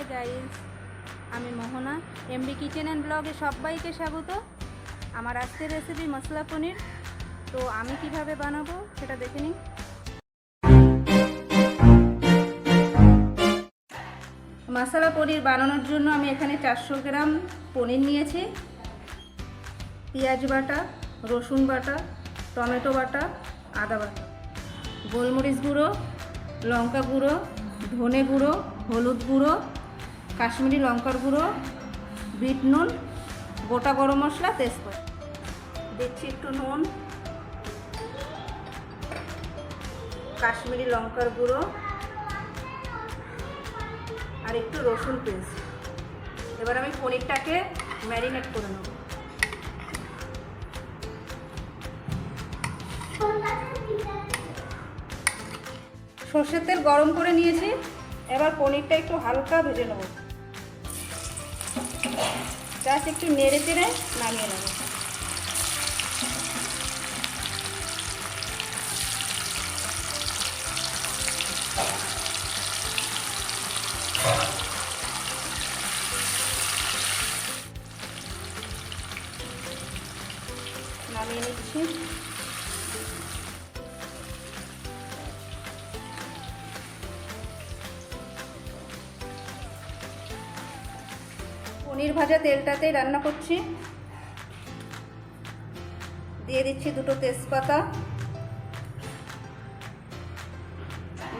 Hi guys, আমি মোহনা MD kitchen and ব্লগে সবাইকে স্বাগত। আমার আজকের রেসিপি মশলা পনির। তো আমি কিভাবে বানাবো সেটা দেখে নিই। মশলা পনির বানানোর জন্য আমি এখানে 400 গ্রাম পনির নিয়েছি। পেঁয়াজ বাটা, রসুন বাটা, টমেটো বাটা, আদা বাটা, গোলমরিচ গুঁড়ো, লঙ্কা গুঁড়ো, ধনে গুঁড়ো, হলুদ গুঁড়ো, কাশ্মীরি লঙ্কার গুঁড়ো, বিট নুন, গোটা গরম মশলা, তেজপাতা। দিচ্ছি একটু নুন, কাশ্মীরি লঙ্কার গুঁড়ো আর একটু রসুন পেস্ট। এবার আমি পনিরটাকে ম্যারিনেট করে নেব। সর্ষের তেল গরম করে নিয়েছি। এবার পনিরটা একটু হালকা ভেজে নেব, জাস্ট একটু নেড়ে চেড়ে নামিয়ে নেব। নামিয়ে নিচ্ছি। পনির ভাজা তেলটাতেই রান্না করছি। দিয়ে দিচ্ছি দুটো তেজপাতা,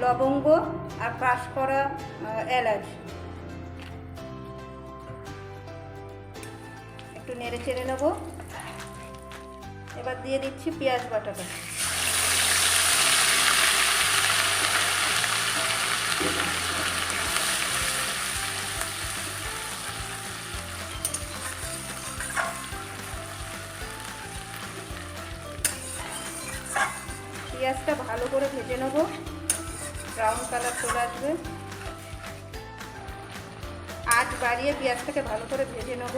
লবঙ্গ আর ক্রাশ করা এলাচ। একটু নেড়ে চেড়ে নেব। এবার দিয়ে দিচ্ছি পেঁয়াজ বাটাটা। পেঁয়াজটা ভালো করে ভেজে নেব, ব্রাউন কালার চলে আসবে। আঁচ বাড়িয়ে পেঁয়াজটাকে ভালো করে ভেজে নেব।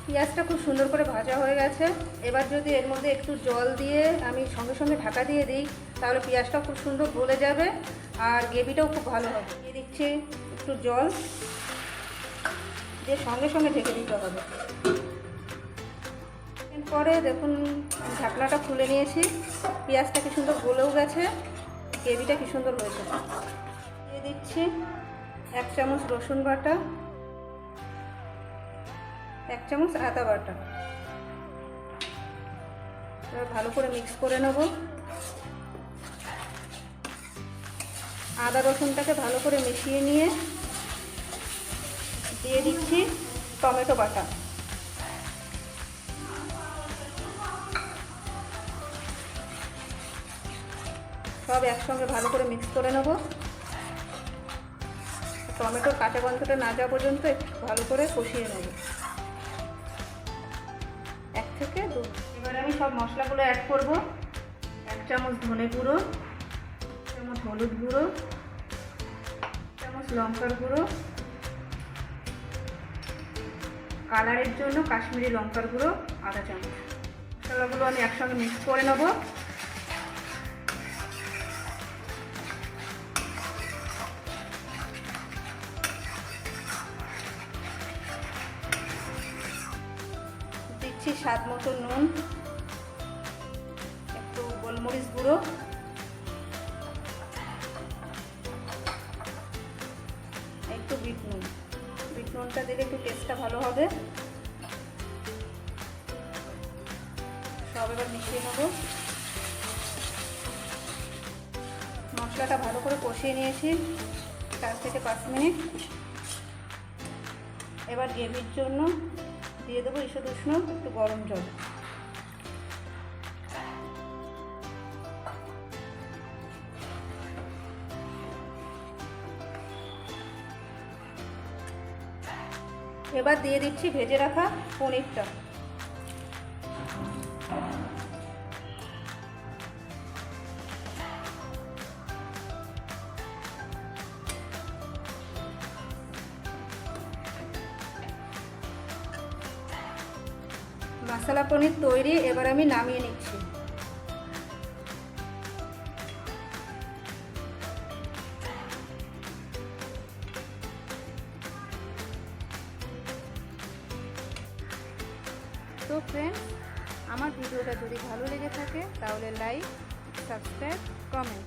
পেঁয়াজটা খুব সুন্দর করে ভাজা হয়ে গেছে। এবার যদি এর মধ্যে একটু জল দিয়ে আমি সঙ্গে সঙ্গে ঢাকা দিয়ে দিই, তাহলে পেঁয়াজটা খুব সুন্দর গলে যাবে আর গ্রেভিটাও খুব ভালো হবে। দিয়ে দিচ্ছি একটু জল, দিয়ে সঙ্গে সঙ্গে ঢেকে দিতে হবে। এরপরে দেখুন ঢাকনাটা খুলে নিয়েছি। পেঁয়াজটা কি সুন্দর গলেও গেছে, গ্রেভিটা কি সুন্দর হয়েছে। দিয়ে দিচ্ছি 1 চামচ রসুন বাটা, 1 চামচ আদা বাটা। এবার ভালো করে মিক্স করে নেব। আদা রসুনটাকে ভালো করে মিশিয়ে নিয়ে দিয়ে দিচ্ছি টমেটো বাটা। সব একসঙ্গে ভালো করে মিক্স করে নেব। টমেটোর কাঁচা গন্ধটা না যাওয়া পর্যন্ত একটু ভালো করে কষিয়ে নেব, 1 থেকে 2। এবারে আমি সব মশলাগুলো অ্যাড করব। 1 চামচ ধনে গুঁড়ো, 1 চামচ হলুদ গুঁড়ো, 1 চামচ লঙ্কার গুঁড়ো, কালারের জন্য কাশ্মীরি লঙ্কার গুঁড়ো আধা চামচ। মশলাগুলো আমি একসঙ্গে মিক্স করে নেব। দিচ্ছি স্বাদ মতো নুন, একটু গোলমরিচ গুঁড়ো, একটু বিট নুন। বিট নুনটা দিলে একটু টেস্টটা ভালো হবে। সব এবার মিশিয়ে নেব। মশলাটা ভালো করে কষিয়ে নিয়েছি 4 থেকে 5 মিনিট। এবার গ্রেভির জন্য দিয়ে দেবো ঈষৎ উষ্ণ একটু গরম জল। এবার দিয়ে দিচ্ছি ভেজে রাখা পনিরটা। মশলা পনির তৈরি। এবার আমি নামিয়ে নিচ্ছি। তো ফ্রেন্ডস, আমার ভিডিওটা যদি ভালো লেগে থাকে তাহলে লাইক, সাবস্ক্রাইব, কমেন্ট